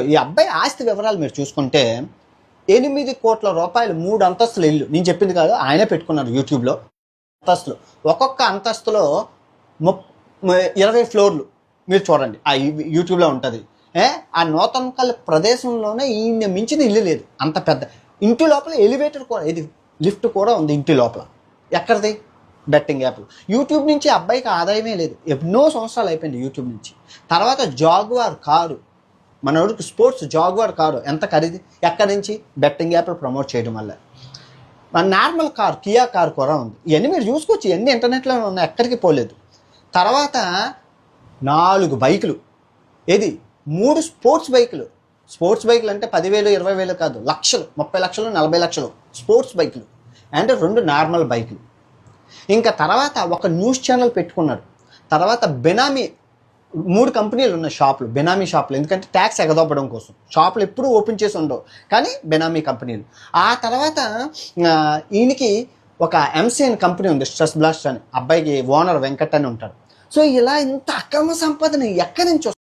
ఈ అబ్బాయి ఆస్తి వివరాలు మీరు చూసుకుంటే 8 కోట్ల రూపాయలు 3 అంతస్తుల ఇల్లు. నేను చెప్పింది కాదు, ఆయనే పెట్టుకున్నారు యూట్యూబ్లో. అంతస్తులు, ఒక్కొక్క అంతస్తులో 20 ఫ్లోర్లు. మీరు చూడండి, ఆ యూట్యూబ్లో ఉంటుంది. ఆ నూతనకల్ ప్రదేశంలోనే ఈయన మించిన ఇల్లు లేదు. అంత పెద్ద ఇంటి లోపల ఎలివేటర్ కూడా, ఇది లిఫ్ట్ కూడా ఉంది ఇంటి లోపల. ఎక్కడిది? Betting app. యూట్యూబ్ నుంచి అబ్బాయికి ఆదాయమే లేదు. ఎన్నో సంవత్సరాలు అయిపోయింది యూట్యూబ్ నుంచి. తర్వాత జాగ్వార్ కారు, మనోడికి స్పోర్ట్స్ జాగ్వార్ కారు ఎంత ఖరీదు? ఎక్కడి నుంచి? బెట్టింగ్ యాప్లు ప్రమోట్ చేయడం వల్ల. మన నార్మల్ కార్, కియా కార్ కూడా ఉంది. ఇవన్నీ మీరు చూసుకోవచ్చు, ఇవన్నీ ఇంటర్నెట్లో ఉన్నాయి, ఎక్కడికి పోలేదు. తర్వాత 4 బైకులు, ఏది 3 స్పోర్ట్స్ బైకులు. స్పోర్ట్స్ బైకులు అంటే 10,000 20,000 కాదు, లక్షలు, 30 లక్షలు 40 లక్షలు స్పోర్ట్స్ బైకులు. అండ్ 2 నార్మల్ బైకులు. ఇంకా తర్వాత ఒక న్యూస్ ఛానల్ పెట్టుకున్నాడు. తర్వాత బెనామీ 3 కంపెనీలు ఉన్నాయి షాపులు, బెనామీ షాపులు. ఎందుకంటే ట్యాక్స్ ఎగదొబ్బడం కోసం షాపులు ఎప్పుడూ ఓపెన్ చేసి ఉండవు, కానీ బెనామీ కంపెనీలు. ఆ తర్వాత ఈయనకి ఒక ఎంసీఎన్ కంపెనీ ఉంది, స్ట్రెస్ బ్లాస్ట్ అని. అబ్బాయికి ఓనర్ వెంకట్ అని ఉంటాడు. సో ఇలా ఇంత అక్రమ సంపాదన ఎక్కడి నుంచి